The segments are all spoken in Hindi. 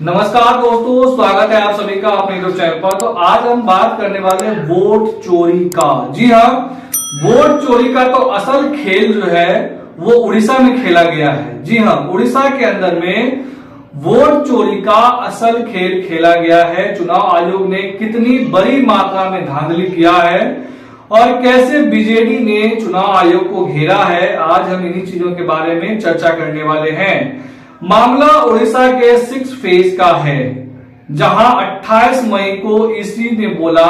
नमस्कार दोस्तों, स्वागत है आप सभी का अपने यूट्यूब चैनल पर। तो आज हम बात करने वाले हैं वोट चोरी का। जी हाँ, वोट चोरी का तो असल खेल जो है वो उड़ीसा में खेला गया है। जी हाँ, उड़ीसा के अंदर में वोट चोरी का असल खेल खेला गया है। चुनाव आयोग ने कितनी बड़ी मात्रा में धांधली किया है और कैसे बीजेडी ने चुनाव आयोग को घेरा है, आज हम इन्हीं चीजों के बारे में चर्चा करने वाले हैं। मामला उड़ीसा के 6 फेज का है, जहां 28 मई को ईसी ने बोला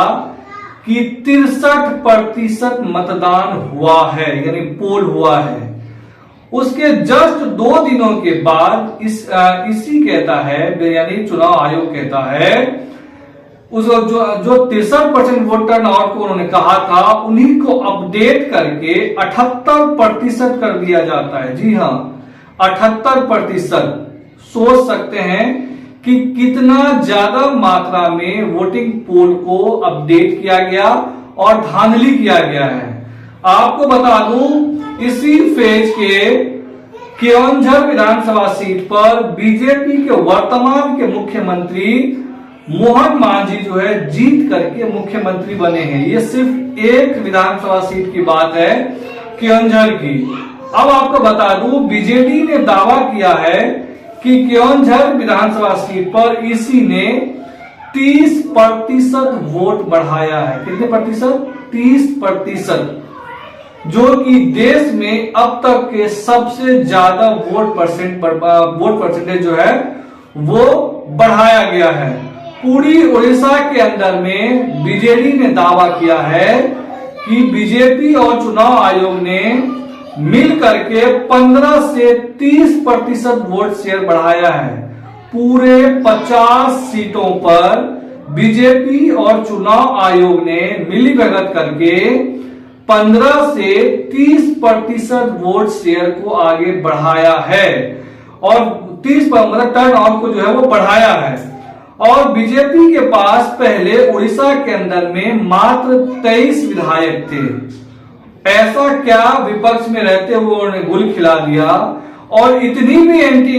कि 63% मतदान हुआ है, यानी पोल हुआ है। उसके जस्ट 2 दिनों के बाद इसी कहता है, यानी चुनाव आयोग कहता है, उस जो 63% वोट टर्न आउट को उन्होंने कहा था, उन्हीं को अपडेट करके 78% कर दिया जाता है। जी हाँ, 78%। सोच सकते हैं कि कितना ज्यादा मात्रा में वोटिंग पोल को अपडेट किया गया और धांधली किया गया है। आपको बता दूं, इसी फेज के केओंझर विधानसभा सीट पर बीजेपी के वर्तमान के मुख्यमंत्री मोहन मांझी जो है जीत करके मुख्यमंत्री बने हैं। ये सिर्फ एक विधानसभा सीट की बात है, केओंझर की। अब आपको बता दूं, बीजेडी ने दावा किया है कि केओंझर विधानसभा सीट पर ईसी ने 30% वोट बढ़ाया है। कितने प्रतिशत? 30%, जो कि देश में अब तक के सबसे ज्यादा वोट परसेंटेज जो है वो बढ़ाया गया है। पूरी उड़ीसा के अंदर में बीजेडी ने दावा किया है कि बीजेपी और चुनाव आयोग ने मिल करके 15 से 30% वोट शेयर बढ़ाया है। पूरे 50 सीटों पर बीजेपी और चुनाव आयोग ने मिलीभगत करके 15 से 30% वोट शेयर को आगे बढ़ाया है और 30% टर्न आउट को जो है वो बढ़ाया है। और बीजेपी के पास पहले उड़ीसा के अंदर में मात्र 23 विधायक थे। ऐसा क्या विपक्ष में रहते हुए उन्होंने गुल खिला दिया, और इतनी भी एंटी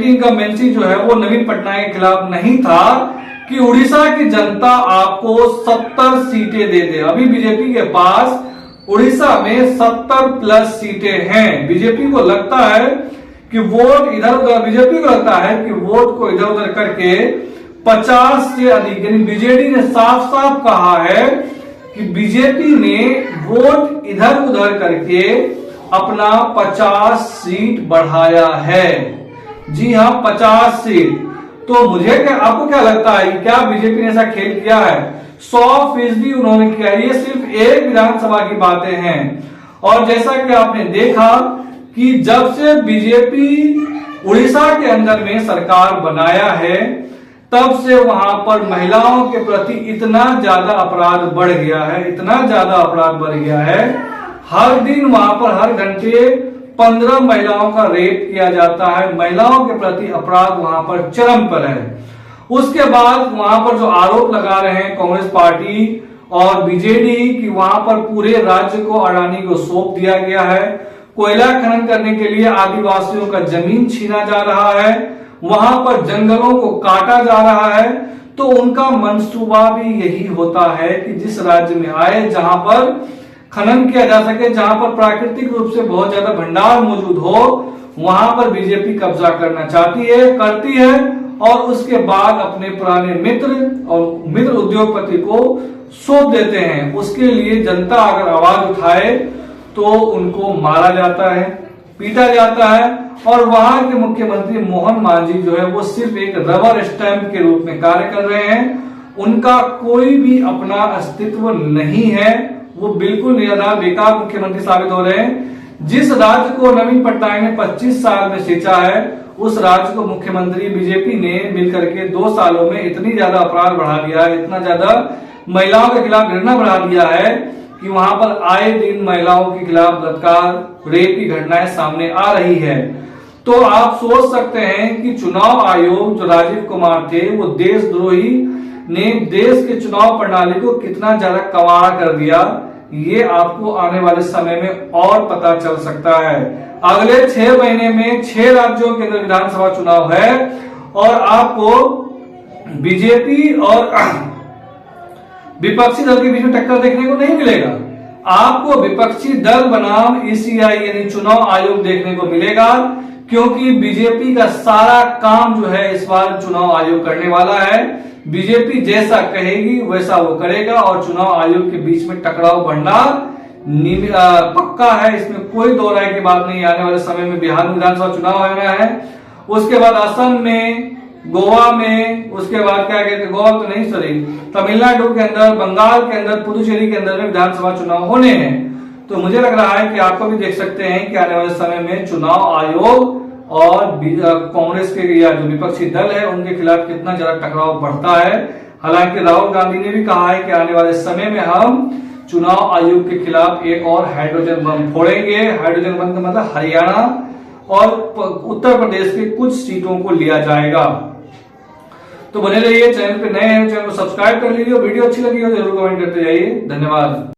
इनकम्बेंसी जो है वो नवीन पटनायक के खिलाफ नहीं था कि उड़ीसा की जनता आपको 70 सीटें दे दे। अभी बीजेपी के पास उड़ीसा में 70+ सीटें हैं। बीजेपी को लगता है कि वोट इधर उधर, बीजेपी को लगता है कि वोट को इधर उधर करके 50 से अधिक, यानी बीजेडी ने साफ साफ कहा है कि बीजेपी ने वोट इधर उधर करके अपना 50 सीट बढ़ाया है। जी हाँ, 50 सीट। तो आपको क्या लगता है, क्या बीजेपी ने ऐसा खेल किया है? 100% उन्होंने किया। ये सिर्फ एक विधानसभा की बातें हैं। और जैसा कि आपने देखा कि जब से बीजेपी उड़ीसा के अंदर में सरकार बनाया है, तब से वहां पर महिलाओं के प्रति इतना ज्यादा अपराध बढ़ गया है, इतना ज्यादा अपराध बढ़ गया है। हर दिन वहां पर हर घंटे 15 महिलाओं का रेप किया जाता है। महिलाओं के प्रति अपराध वहां पर चरम पर है। उसके बाद वहां पर जो आरोप लगा रहे हैं कांग्रेस पार्टी और बीजेडी कि वहां पर पूरे राज्य को अडानी को सौंप दिया गया है, कोयला खनन करने के लिए आदिवासियों का जमीन छीना जा रहा है, वहां पर जंगलों को काटा जा रहा है। तो उनका मंसूबा भी यही होता है कि जिस राज्य में आए जहां पर खनन किया जा सके, जहां पर प्राकृतिक रूप से बहुत ज्यादा भंडार मौजूद हो, वहां पर बीजेपी कब्जा करना चाहती है, करती है, और उसके बाद अपने पुराने मित्र उद्योगपति को सौंप देते हैं। उसके लिए जनता अगर आवाज उठाए तो उनको मारा जाता है, पीटा जाता है। और वहां के मुख्यमंत्री मोहन मांझी जो है वो सिर्फ एक रबर स्टैंप के रूप में कार्य कर रहे हैं। उनका कोई भी अपना अस्तित्व नहीं है, वो बिल्कुल निराधार बेकार मुख्यमंत्री साबित हो रहे हैं। जिस राज्य को नवीन पटनायक ने 25 साल में सींचा है, उस राज्य को मुख्यमंत्री बीजेपी ने मिलकर के 2 सालों में इतनी ज्यादा अपराध बढ़ा दिया है, इतना ज्यादा महिलाओं के खिलाफ घृणा बढ़ा दिया है कि वहां पर आए दिन महिलाओं के खिलाफ बलात्कार, रेप की घटनाएं सामने आ रही है। तो आप सोच सकते हैं कि चुनाव आयोग जो राजीव कुमार थे, वो देशद्रोही ने देश के चुनाव प्रणाली को कितना ज्यादा कवाड़ा कर दिया। ये आपको आने वाले समय में और पता चल सकता है। अगले 6 महीने में 6 राज्यों के अंदर विधानसभा चुनाव है और आपको बीजेपी और विपक्षी दल के बीच में टक्कर देखने को नहीं मिलेगा। आपको विपक्षी दल बनाम ईसीआई यानी चुनाव आयोग देखने को मिलेगा, क्योंकि बीजेपी का सारा काम जो है इस बार चुनाव आयोग करने वाला है। बीजेपी जैसा कहेगी वैसा वो करेगा और चुनाव आयोग के बीच में टकराव बढ़ना पक्का है, इसमें कोई दो राय की बात नहीं। आने वाले समय में बिहार में विधानसभा चुनाव होना है, उसके बाद असम में, गोवा में, उसके बाद क्या कहते हैं, गोवा तो नहीं सॉरी, तमिलनाडु के अंदर, बंगाल के अंदर, पुदुचेरी के अंदर में विधानसभा चुनाव होने हैं। तो मुझे लग रहा है कि आपको भी देख सकते हैं कि आने वाले समय में चुनाव आयोग और कांग्रेस के या जो विपक्षी दल है उनके खिलाफ कितना ज्यादा टकराव बढ़ता है। हालांकि राहुल गांधी ने भी कहा है कि आने वाले समय में हम चुनाव आयोग के खिलाफ एक और हाइड्रोजन बम फोड़ेंगे। हाइड्रोजन बम का मतलब हरियाणा और उत्तर प्रदेश के कुछ सीटों को लिया जाएगा। तो बने रहिए, चैनल पे नए हैं चैनल को सब्सक्राइब कर लीजिए। वीडियो अच्छी लगी हो जरूर कमेंट करते जाइए। धन्यवाद।